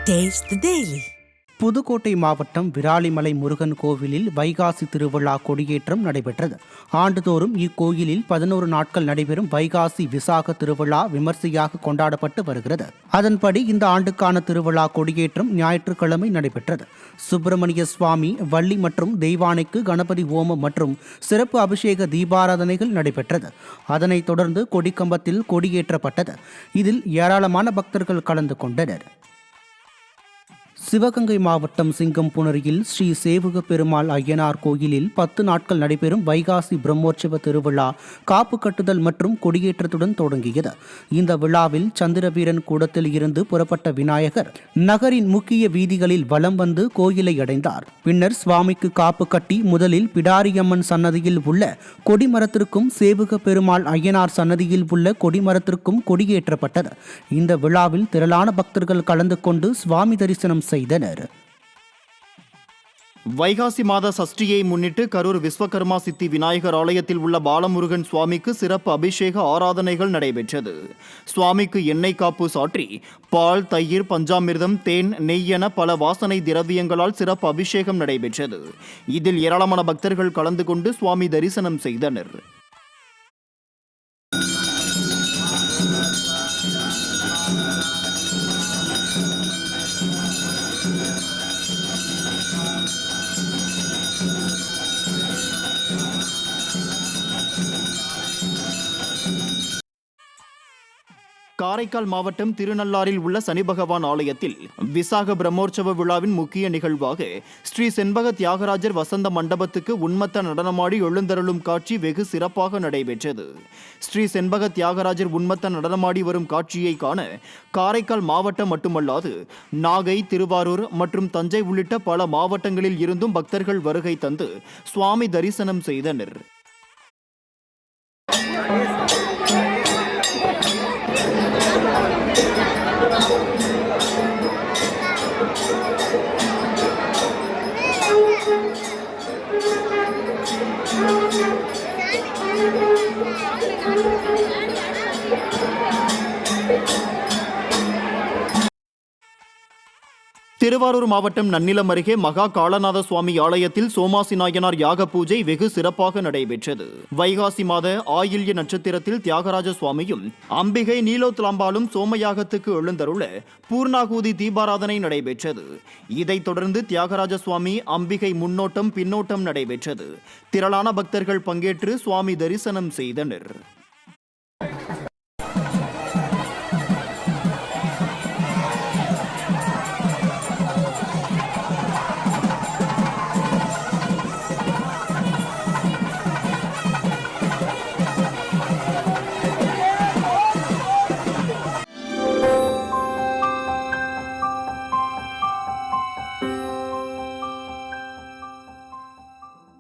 Taste the Daily. Pudukkottai மாவட்டம் விராலிமலை முருகன் கோவிலில் வைகாசி திருவிழா கொடியேற்றம் நடைபெற்றது. ஆண்டுதோறும் இக்கோயிலில் 11 நாட்கள் நடைபெறும் வைகாசி விசாக திருவிழா விமர்சையாக கொண்டாடப்பட்டு வருகிறது. அதன்படி இந்த ஆண்டுக்கான திருவிழா கொடியேற்றம் ஞாயிற்றுக்கிழமை நடைபெற்றது. சுப்பிரமணிய சுவாமி, வள்ளி மற்றும் தெய்வானைக்கு கணபதி ஹோமம் மற்றும் சிறப்பு அபிஷேக தீபாராதனைகள் நடைபெற்றது. அதனைத் தொடர்ந்து கொடிக்கம்பத்தில் கொடியேற்றப்பட்டது. இதில் ஏராளமான பக்தர்கள் கலந்து கொண்டனர். சிவகங்கை மாவட்டம் சிங்கம்புணரியில் ஸ்ரீ சேவுக பெருமாள் ஐயனார் கோயிலில் 10 நாட்கள் நடைபெறும் வைகாசி பிரம்மோற்சவ திருவிழா காப்பு கட்டுதல் மற்றும் கொடியேற்றத்துடன் தொடங்கியது. இந்த விழாவில் சந்திரவீரன் கூடத்தில் இருந்து புறப்பட்ட விநாயகர் நகரின் முக்கிய வீதிகளில் வலம் வந்து கோயிலை அடைந்தார். பின்னர் சுவாமிக்கு காப்பு கட்டி முதலில் பிடாரியம்மன் சன்னதியில் உள்ள கொடிமரத்திற்கும் சேவுக பெருமாள் ஐயனார் சன்னதியில் உள்ள கொடிமரத்திற்கும் கொடியேற்றப்பட்டது. இந்த விழாவில் திரளான பக்தர்கள் கலந்து கொண்டு சுவாமி தரிசனம் செய்தனர். வைகாசி மாத சஷ்டியை முன்னிட்டு கரூர் விஸ்வகர்மா சித்தி விநாயகர் ஆலயத்தில் உள்ள பாலமுருகன் சுவாமிக்கு சிறப்பு அபிஷேக ஆராதனைகள் நடைபெற்றது. சுவாமிக்கு எண்ணெய் காப்பு சாற்றி பால், தயிர், பஞ்சாமிர்தம், தேன், நெய் என பல வாசனை திரவியங்களால் சிறப்பு அபிஷேகம் நடைபெற்றது. இதில் ஏராளமான பக்தர்கள் கலந்து கொண்டு சுவாமி தரிசனம் செய்தனர். காரைக்கால் மாவட்டம் திருநள்ளாறில் உள்ள சனி பகவான் ஆலயத்தில் விசாக பிரம்மோற்சவ விழாவின் முக்கிய நிகழ்வாக ஸ்ரீ செண்பக தியாகராஜர் வசந்த மண்டபத்துக்கு உன்மத்த நடனமாடி எழுந்தருளும் காட்சி வெகு சிறப்பாக நடைபெற்றது. ஸ்ரீ செண்பக தியாகராஜர் உன்மத்த நடனமாடி வரும் காட்சியை காண காரைக்கால் மாவட்டம் மட்டுமல்லாது நாகை, திருவாரூர் மற்றும் தஞ்சை உள்ளிட்ட பல மாவட்டங்களில் இருந்தும் பக்தர்கள் வருகை தந்து சுவாமி தரிசனம் செய்தனர். திருவாரூர் மாவட்டம் நன்னிலம் அருகே மகா காலநாத சுவாமி ஆலயத்தில் சோமாசி நாயனார் யாக பூஜை வெகு சிறப்பாக நடைபெற்றது. வைகாசி மாத ஆயில்ய நட்சத்திரத்தில் தியாகராஜ சுவாமியும் அம்பிகை நீலோத்லாம்பாலும் சோமயாகத்துக்கு எழுந்தருள பூர்ணாகூதி தீபாராதனை நடைபெற்றது. இதைத் தொடர்ந்து தியாகராஜ சுவாமி, அம்பிகை முன்னோட்டம், பின்னோட்டம் நடைபெற்றது. திரளான பக்தர்கள் பங்கேற்று சுவாமி தரிசனம் செய்தனர்.